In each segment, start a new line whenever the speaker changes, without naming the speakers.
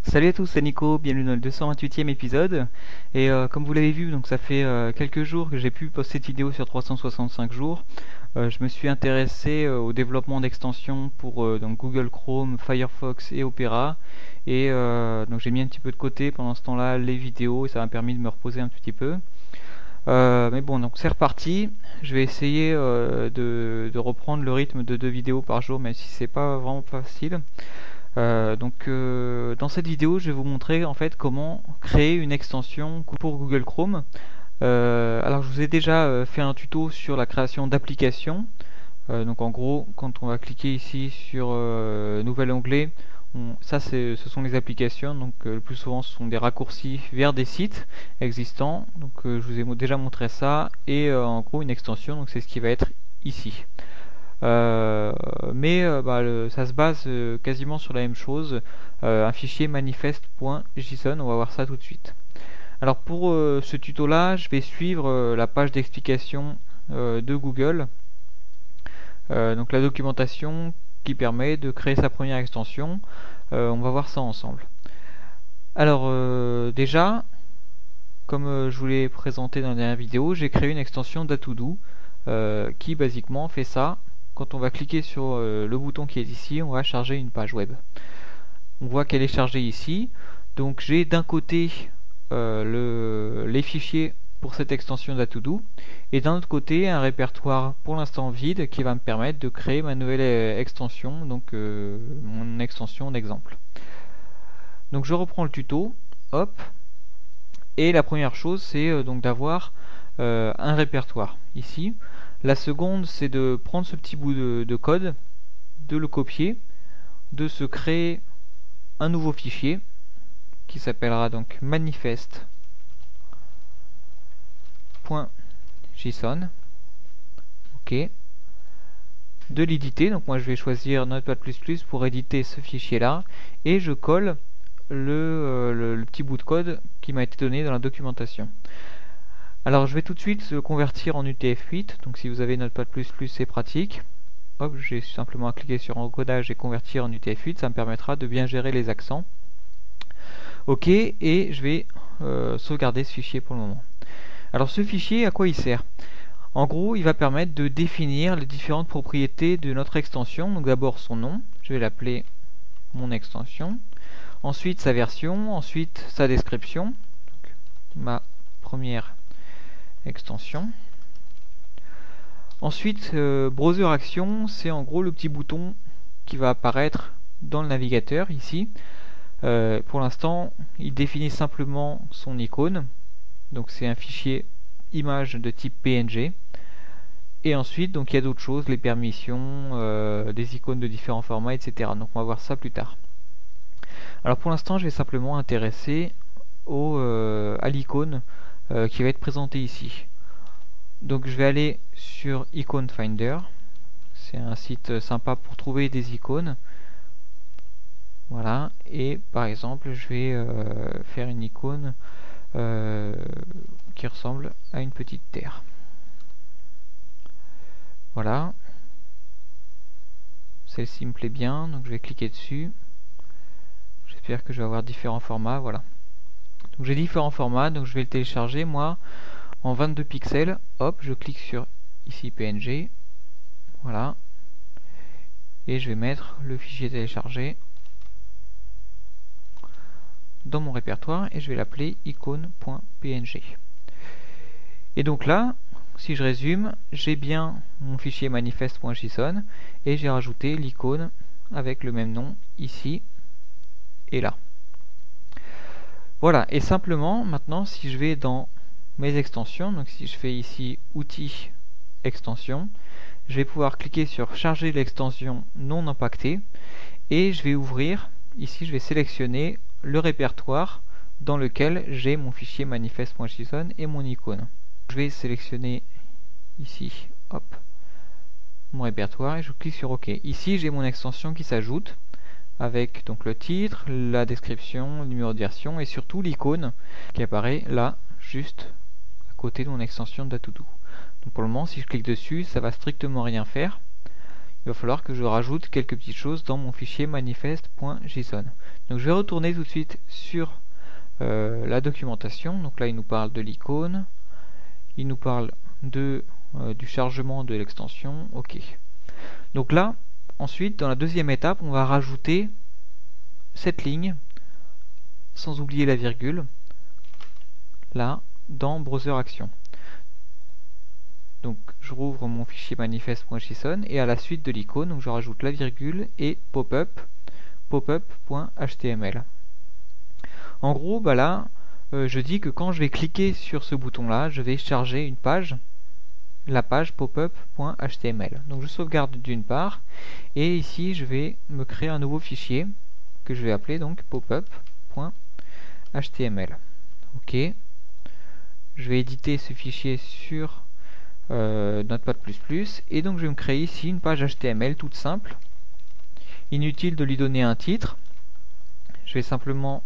Salut à tous, c'est Nico, bienvenue dans le 228e épisode. Et comme vous l'avez vu, donc ça fait quelques jours que j'ai pu poster cette vidéo sur 365 jours. Je me suis intéressé au développement d'extensions pour donc Google Chrome, Firefox et Opera. Et donc j'ai mis un petit peu de côté pendant ce temps-là les vidéos et ça m'a permis de me reposer un petit peu. Mais bon, donc c'est reparti. Je vais essayer de reprendre le rythme de 2 vidéos par jour, même si c'est pas vraiment facile. Dans cette vidéo, je vais vous montrer en fait comment créer une extension pour Google Chrome. Alors, je vous ai déjà fait un tuto sur la création d'applications. Donc, en gros, quand on va cliquer ici sur nouvel onglet, ce sont les applications. Donc, le plus souvent, ce sont des raccourcis vers des sites existants. Donc, je vous ai déjà montré ça. Et en gros, une extension, donc c'est ce qui va être ici. Ça se base quasiment sur la même chose, un fichier manifest.json. On va voir ça tout de suite. Alors pour ce tuto là, je vais suivre la page d'explication de Google, donc la documentation qui permet de créer sa première extension. On va voir ça ensemble. Alors déjà, comme je vous l'ai présenté dans la dernière vidéo, j'ai créé une extension d'Atodo qui basiquement fait ça. Quand on va cliquer sur le bouton qui est ici, on va charger une page web. On voit qu'elle est chargée ici. Donc j'ai d'un côté les fichiers pour cette extension d'Atodo et d'un autre côté un répertoire pour l'instant vide qui va me permettre de créer ma nouvelle extension, donc mon extension d'exemple. Donc je reprends le tuto, hop, et la première chose c'est donc d'avoir un répertoire ici. La seconde, c'est de prendre ce petit bout de code, de le copier, de se créer un nouveau fichier qui s'appellera donc manifest.json. Ok. De l'éditer, donc moi je vais choisir Notepad++ pour éditer ce fichier là, et je colle le petit bout de code qui m'a été donné dans la documentation. Alors je vais tout de suite le convertir en UTF-8, donc si vous avez Notepad++, c'est pratique. Hop, j'ai simplement à cliquer sur encodage et convertir en UTF-8, ça me permettra de bien gérer les accents. Ok, et je vais sauvegarder ce fichier pour le moment. Alors ce fichier, à quoi il sert? En gros, il va permettre de définir les différentes propriétés de notre extension. Donc d'abord son nom, je vais l'appeler mon extension. Ensuite sa version, ensuite sa description, donc, ma première extension. Ensuite, Browser Action, c'est en gros le petit bouton qui va apparaître dans le navigateur ici. Pour l'instant, il définit simplement son icône. Donc c'est un fichier image de type PNG. Et ensuite, donc il y a d'autres choses, les permissions, des icônes de différents formats, etc. Donc on va voir ça plus tard. Alors pour l'instant, je vais simplement intéresser à l'icône qui va être présentée ici. Donc je vais aller sur Icon Finder. C'est un site sympa pour trouver des icônes. Voilà, et par exemple, je vais faire une icône qui ressemble à une petite terre. Voilà. Celle-ci me plaît bien, donc je vais cliquer dessus. J'espère que je vais avoir différents formats, voilà. Donc j'ai différents formats, donc je vais le télécharger, moi, en 22 pixels. Hop, je clique sur ici PNG. Voilà. Et je vais mettre le fichier téléchargé dans mon répertoire et je vais l'appeler icône.png. Et donc là, si je résume, j'ai bien mon fichier manifest.json et j'ai rajouté l'icône avec le même nom ici et là. Voilà, et simplement maintenant si je vais dans mes extensions, donc si je fais ici outils extension, je vais pouvoir cliquer sur charger l'extension non impactée et je vais ouvrir, ici je vais sélectionner le répertoire dans lequel j'ai mon fichier manifest.json et mon icône. Je vais sélectionner ici, hop, mon répertoire et je clique sur OK. Ici j'ai mon extension qui s'ajoute avec donc le titre, la description, le numéro de version et surtout l'icône qui apparaît là, juste à côté de mon extension d'Atodo. Donc pour le moment, si je clique dessus, ça va strictement rien faire. il va falloir que je rajoute quelques petites choses dans mon fichier manifest.json. Donc je vais retourner tout de suite sur la documentation. Donc là il nous parle de l'icône, il nous parle du chargement de l'extension. Ok. Donc là, ensuite, dans la deuxième étape, on va rajouter cette ligne, sans oublier la virgule, là, dans Browser Action. Donc je rouvre mon fichier manifest.json et à la suite de l'icône, donc je rajoute la virgule et popup.html. En gros, bah là, je dis que quand je vais cliquer sur ce bouton-là, je vais charger une page, la page popup.html. Donc je sauvegarde d'une part, et ici je vais me créer un nouveau fichier que je vais appeler donc popup.html. Ok. Je vais éditer ce fichier sur Notepad++, et donc je vais me créer ici une page HTML toute simple. Inutile de lui donner un titre. Je vais simplement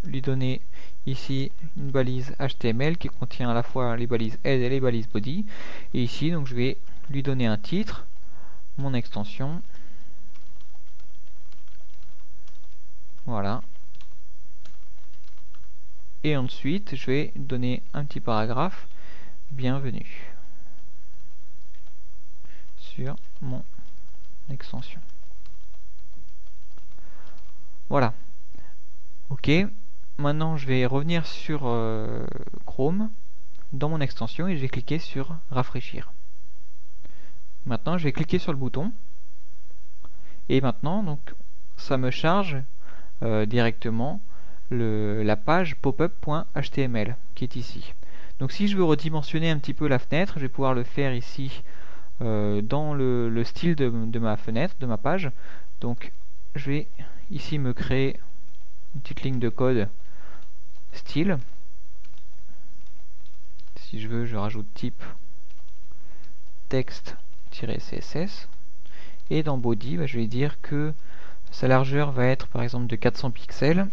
lui donner ici une balise HTML qui contient à la fois les balises head et les balises body. Et ici donc je vais lui donner un titre, mon extension. Voilà. Et ensuite je vais donner un petit paragraphe. Bienvenue sur mon extension. Voilà. Ok. Maintenant je vais revenir sur Chrome dans mon extension et je vais cliquer sur rafraîchir. Maintenant je vais cliquer sur le bouton et maintenant donc ça me charge directement la page popup.html qui est ici. Donc si je veux redimensionner un petit peu la fenêtre, je vais pouvoir le faire ici dans le style de ma fenêtre, de ma page. Donc je vais ici me créer une petite ligne de code style. Si je veux, je rajoute type texte-css. Et dans body, je vais dire que sa largeur va être par exemple de 400 pixels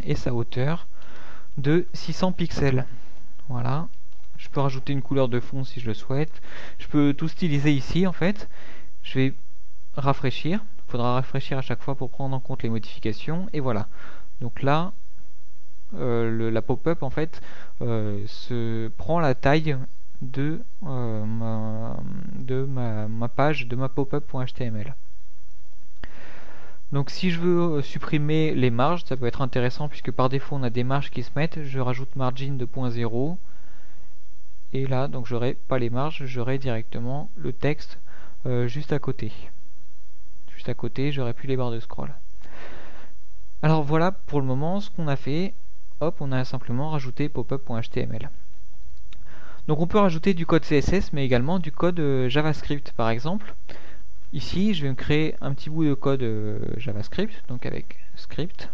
et sa hauteur de 600 pixels. Voilà. Je peux rajouter une couleur de fond si je le souhaite. Je peux tout styliser ici en fait. Je vais rafraîchir. Il faudra rafraîchir à chaque fois pour prendre en compte les modifications. Et voilà. Donc là, la pop-up en fait se prend la taille de ma page, de ma popup.html. Donc si je veux supprimer les marges, ça peut être intéressant puisque par défaut on a des marges qui se mettent. Je rajoute margin de 0.0 et là donc j'aurai pas les marges, j'aurai directement le texte juste à côté. Juste à côté, j'aurai plus les barres de scroll. Alors voilà pour le moment ce qu'on a fait. Hop, on a simplement rajouté popup.html. Donc on peut rajouter du code CSS mais également du code JavaScript par exemple. Ici je vais me créer un petit bout de code JavaScript, donc avec script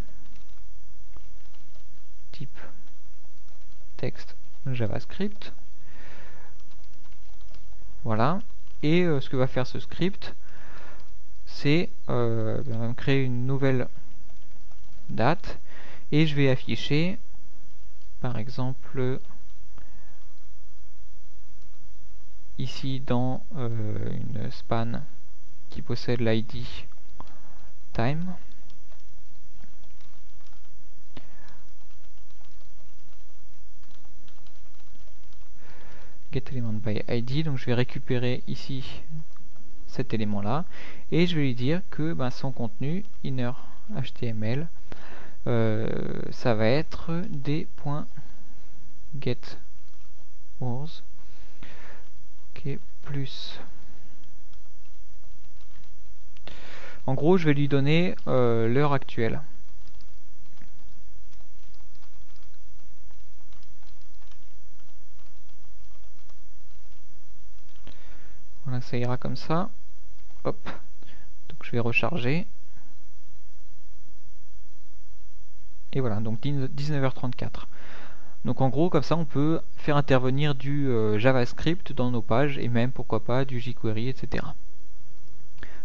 type texte JavaScript. Voilà. Et ce que va faire ce script, c'est on va me créer une nouvelle date et je vais afficher par exemple ici dans une span qui possède l'id time getElementById, donc je vais récupérer ici cet élément là et je vais lui dire que son contenu inner HTML ça va être des points getWords plus. En gros je vais lui donner l'heure actuelle. Voilà, ça ira comme ça. Hop. Donc je vais recharger. Et voilà, donc 19h34. Donc en gros, comme ça, on peut faire intervenir du JavaScript dans nos pages et même, pourquoi pas, du jQuery, etc.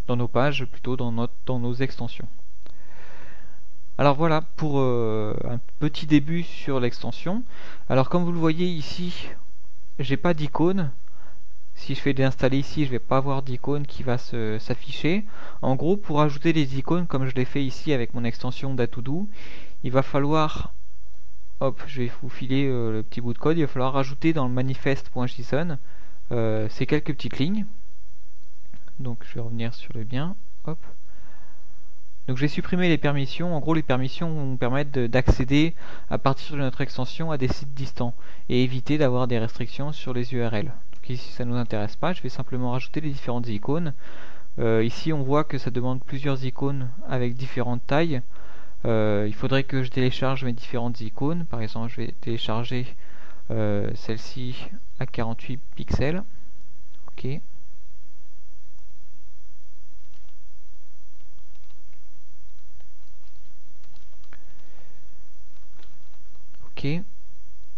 Dans nos pages, plutôt dans nos extensions. Alors voilà pour un petit début sur l'extension. Alors comme vous le voyez ici, j'ai pas d'icône. Si je fais déinstaller ici, je vais pas avoir d'icône qui va s'afficher. En gros, pour ajouter des icônes, comme je l'ai fait ici avec mon extension DaToDo, il va falloir, hop, je vais vous filer le petit bout de code, il va falloir ajouter dans le manifest.json ces quelques petites lignes. Donc je vais revenir sur le bien, hop. Donc je vais supprimer les permissions. En gros, les permissions vont nous permettre d'accéder à partir de notre extension à des sites distants et éviter d'avoir des restrictions sur les URL. Donc ici, ça ne nous intéresse pas. Je vais simplement rajouter les différentes icônes. Ici, on voit que ça demande plusieurs icônes avec différentes tailles. Il faudrait que je télécharge mes différentes icônes. Par exemple, je vais télécharger celle-ci à 48 pixels. Ok.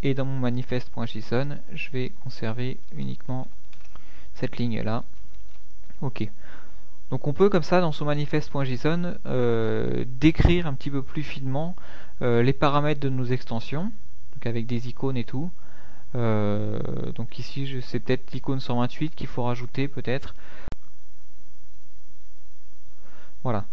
Et dans mon manifest.json, je vais conserver uniquement cette ligne là. Ok. Donc on peut comme ça dans son manifest.json décrire un petit peu plus finement les paramètres de nos extensions, donc avec des icônes et tout. Donc ici c'est peut-être l'icône 128 qu'il faut rajouter peut-être. Voilà.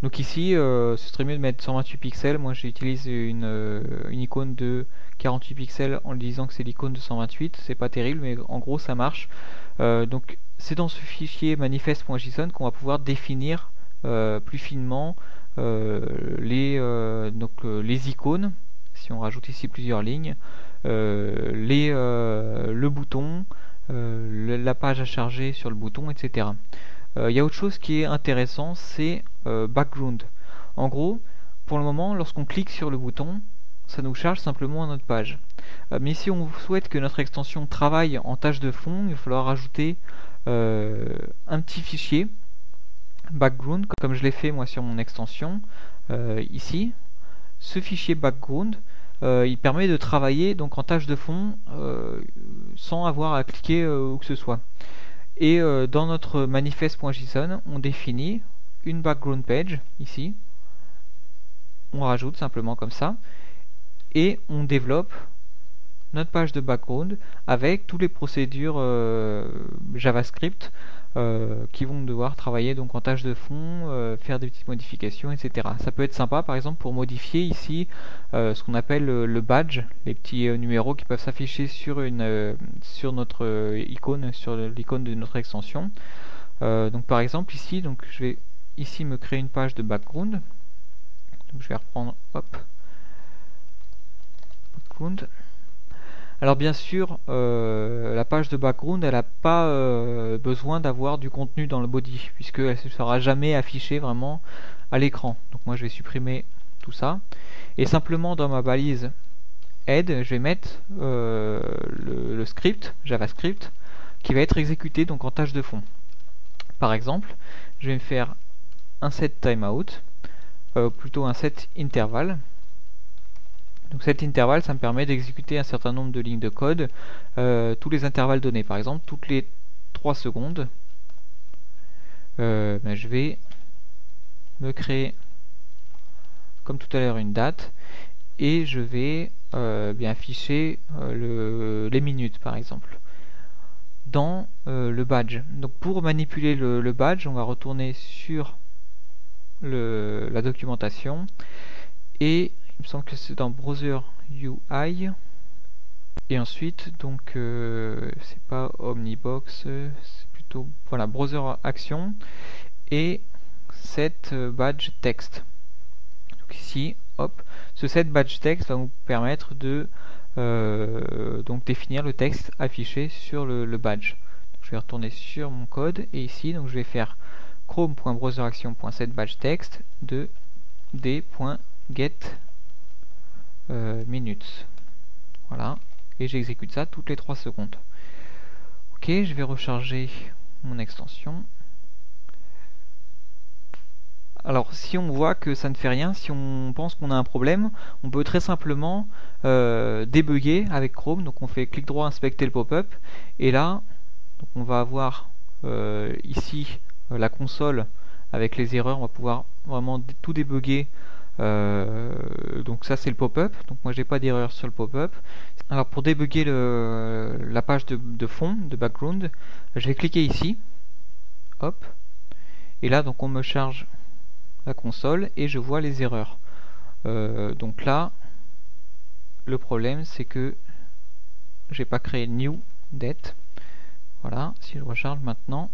Donc ici, ce serait mieux de mettre 128 pixels. Moi, j'utilise une icône de 48 pixels en disant que c'est l'icône de 128. C'est pas terrible, mais en gros, ça marche. Donc, c'est dans ce fichier manifest.json qu'on va pouvoir définir plus finement les icônes. Si on rajoute ici plusieurs lignes, le bouton, la page à charger sur le bouton, etc. Il y a autre chose qui est intéressant, c'est background. En gros, pour le moment, lorsqu'on clique sur le bouton, ça nous charge simplement notre page. Mais si on souhaite que notre extension travaille en tâche de fond, il va falloir ajouter un petit fichier background, comme je l'ai fait moi sur mon extension ici. Ce fichier background, il permet de travailler donc en tâche de fond sans avoir à cliquer où que ce soit. Et dans notre manifest.json, on définit une background page, ici. On rajoute simplement comme ça. Et on développe notre page de background avec toutes les procédures JavaScript qui vont devoir travailler donc en tâche de fond, faire des petites modifications, etc. Ça peut être sympa par exemple pour modifier ici ce qu'on appelle le badge, les petits numéros qui peuvent s'afficher sur notre icône, sur l'icône de notre extension. Donc par exemple ici, donc je vais ici me créer une page de background. Donc je vais reprendre, hop, background. Alors bien sûr, la page de background, elle n'a pas besoin d'avoir du contenu dans le body, puisqu'elle ne sera jamais affichée vraiment à l'écran. Donc moi je vais supprimer tout ça. Et simplement dans ma balise head, je vais mettre le script, JavaScript, qui va être exécuté donc en tâche de fond. Par exemple, je vais me faire un set timeout, plutôt un set interval. Donc cet intervalle, ça me permet d'exécuter un certain nombre de lignes de code, tous les intervalles donnés. Par exemple, toutes les 3 secondes, je vais me créer, comme tout à l'heure, une date, et je vais bien afficher les minutes, par exemple, dans le badge. Donc pour manipuler le badge, on va retourner sur la documentation, et il me semble que c'est dans Browser UI. Et ensuite, donc, c'est pas Omnibox, c'est plutôt, voilà, Browser Action et set badge text. Donc ici, hop, ce set badge text va vous permettre de donc définir le texte affiché sur le badge. Donc, je vais retourner sur mon code et ici, donc je vais faire chrome.browseraction.setBadgeText de d.get minutes. Voilà, et j'exécute ça toutes les 3 secondes. Ok, je vais recharger mon extension. Alors si on voit que ça ne fait rien, si on pense qu'on a un problème, on peut très simplement débugger avec Chrome. Donc on fait clic droit, inspecter le pop-up, et là donc on va avoir ici la console avec les erreurs. On va pouvoir vraiment tout débugger Donc ça c'est le pop-up, donc moi j'ai pas d'erreur sur le pop-up. Alors pour débugger la page de fond, de background, je vais cliquer ici, hop, et là donc on me charge la console et je vois les erreurs. Donc là, le problème c'est que j'ai pas créé new date. Voilà, si je recharge maintenant,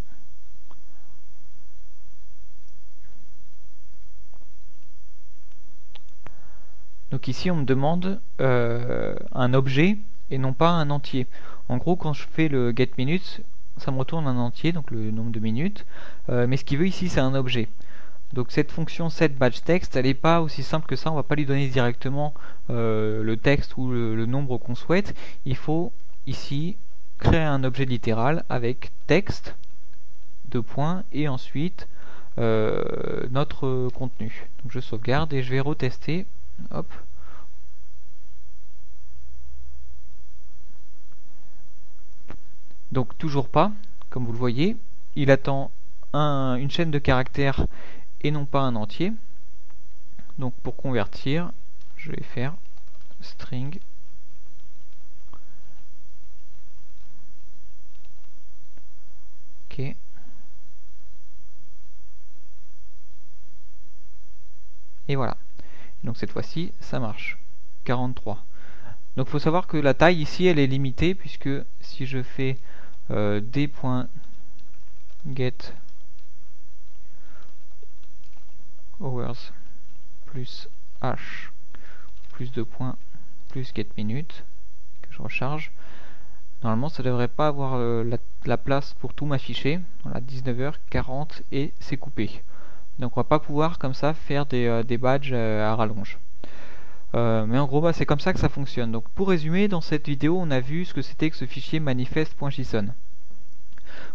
donc ici on me demande un objet et non pas un entier. En gros, quand je fais le get minutes, ça me retourne un entier, donc le nombre de minutes, mais ce qu'il veut ici c'est un objet. Donc cette fonction setBatchText, elle n'est pas aussi simple que ça, on va pas lui donner directement le texte ou le nombre qu'on souhaite. Il faut ici créer un objet littéral avec texte, deux points, et ensuite notre contenu. Donc je sauvegarde et je vais retester. Hop. Donc toujours pas, comme vous le voyez, il attend une chaîne de caractères et non pas un entier. Donc pour convertir, je vais faire string ok. Et voilà. Donc cette fois-ci, ça marche. 43. Donc il faut savoir que la taille ici, elle est limitée, puisque si je fais d.get hours plus h plus 2 points plus get minutes, que je recharge, normalement ça devrait pas avoir la place pour tout m'afficher. Voilà, 19h40 et c'est coupé. Donc on va pas pouvoir comme ça faire des badges à rallonge. Mais en gros c'est comme ça que ça fonctionne. Donc pour résumer, dans cette vidéo on a vu ce que c'était que ce fichier manifest.json.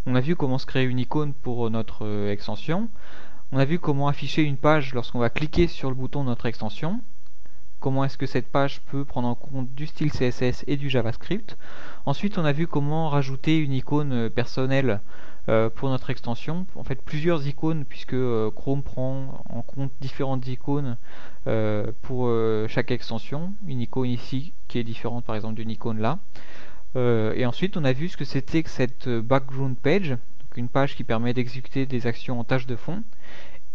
On a vu comment se créer une icône pour notre extension. On a vu comment afficher une page lorsqu'on va cliquer sur le bouton de notre extension. Comment est-ce que cette page peut prendre en compte du style CSS et du JavaScript. Ensuite on a vu comment rajouter une icône personnelle pour notre extension, en fait plusieurs icônes, puisque Chrome prend en compte différentes icônes pour chaque extension. Une icône ici qui est différente par exemple d'une icône là. Et ensuite on a vu ce que c'était que cette background page, donc une page qui permet d'exécuter des actions en tâche de fond.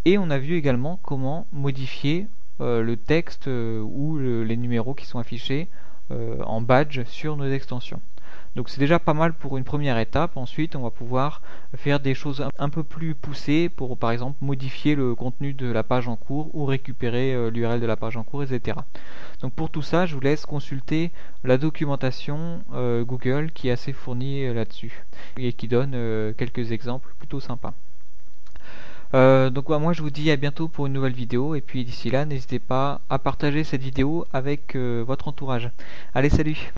Et on a vu également comment modifier le texte ou les numéros qui sont affichés en badge sur nos extensions. Donc c'est déjà pas mal pour une première étape. Ensuite on va pouvoir faire des choses un peu plus poussées pour par exemple modifier le contenu de la page en cours ou récupérer l'URL de la page en cours, etc. Donc pour tout ça je vous laisse consulter la documentation Google qui est assez fournie là-dessus et qui donne quelques exemples plutôt sympas. Donc moi je vous dis à bientôt pour une nouvelle vidéo, et puis d'ici là n'hésitez pas à partager cette vidéo avec votre entourage. Allez, salut!